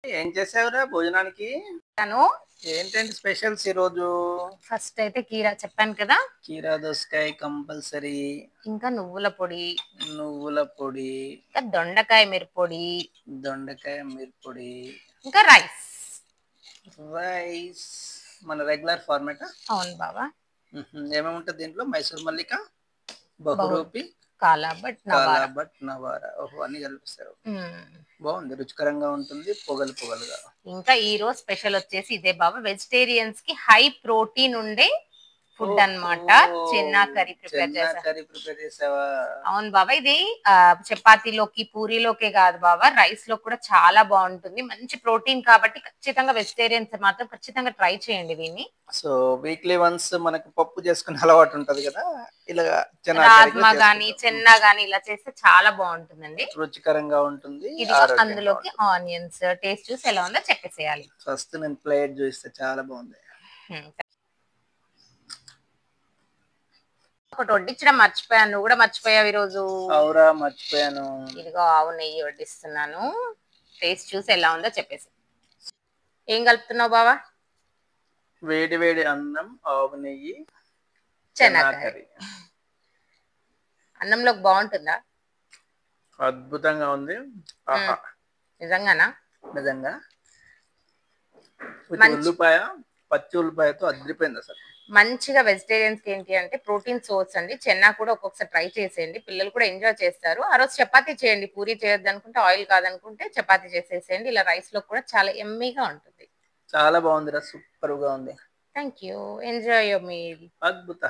ఏం చేసావురా భోజనానికి? తను ఏంటండి స్పెషల్స్ ఈరోజు? ఫస్ట్ అయితే కీరా చెప్పాను కదా, కీరా దోసకాయ కంపల్సరీ, ఇంకా నువ్వుల పొడి, నువ్వుల పొడి, ఇంకా దొండకాయ మిరపొడి, దొండకాయ మిరపొడి, ఇంకా రైస్. రైస్ మన రెగ్యులర్ ఫార్మాటా? అవును బావా. ఏమేమి ఉంటుంది దీంట్లో? మైసూర్ మల్లిక, బహుర్ బహురూపి, కాలా బట్ కాలా నవారా. బట్ నవారా. ఓహో, అన్ని కలిపిస్తారు. మ్మ్. బాగుంది, రుచికరంగా ఉంటుంది, పొగలు పొగలుగా. ఇంకా ఈ రోజు స్పెషల్ వచ్చేసి ఇదే బాబా, వెజిటేరియన్స్ కి హై ప్రోటీన్ ఉండే ఫుడ్ ఓహో, అన్నమాట. చెన్నా కర్రీ ప్రిపేర్ చెన్నా చేసా. కర్రీ ప్రిపేర్ చేసావా? అవును బాబా, ఇది చపాతీలోకి పూరీలోకే కాదు బాబా, రైస్ లో కూడా చాలా బాగుంటుంది. మంచి ప్రోటీన్ కాబట్టి ఖచ్చితంగా వెజిటేరియన్స్ మాత్రం ఖచ్చితంగా ట్రై చేయండి దీన్ని. సో వీక్లీ వన్స్ మనకు పప్పు చేసుకునే అలవాటు ఉంటది కదా, ఇలా చెనా కర్రీ కూడా రాజ్మా గాని చేసుకుంటాం. చెన్నా గాని ఇలా చేస్తే చాలా బాగుంటుందండి. రుచికరంగా ఉంటుంది, ఇదిగో ఆరోగ్యంగా అందులోకి ఉంటుంది. ఆనియన్స్ టేస్ట్ చూసి ఎలా ఉందో చెప్పేసేయాలి. ఫస్ట్ నేను ప్లేట్ చూస్తే చాలా బాగుంది. హ్మ్. ఒకటి వడ్డించడం మర్చిపోయాను, నువ్వు కూడా మర్చిపోయావు ఈరోజు. అవురా, మర్చిపోయాను. ఇదిగో ఆవు నెయ్యి వడ్డిస్తున్నాను, టేస్ట్ చూసి ఎలా ఉందో చెప్పేసి. ఏం కలుపుతున్నావు బావా? వేడి వేడి అన్నం, ఆవు నెయ్యి, చెన్నా చెనాకాయ. కర్రీ. అన్నంలోకి బాగుంటుందా? అద్భుతంగా ఉంది. ఆహా, నిజంగానా? నిజంగా. విత్ మంచి ఉల్లిపాయ, పచ్చి ఉల్లిపాయతో అదిరిపోయింది అసలు. మంచిగా వెజిటేరియన్స్ కి ఏంటి అంటే ప్రోటీన్ సోర్స్ అండి. చెన్నా కూడా ఒక్కొక్కసారి ట్రై చేసేయండి, పిల్లలు కూడా ఎంజాయ్ చేస్తారు. ఆ రోజు చపాతీ చేయండి, పూరి చేయొద్దు అనుకుంటే, ఆయిల్ కాదనుకుంటే చపాతీ చేసేసేయండి. ఇలా రైస్ లో కూడా చాలా ఎమ్మీగా ఉంటుంది. చాలా బాగుందిరా, సూపర్ గా ఉంది. Thank you. Enjoy your meal. అద్భుత.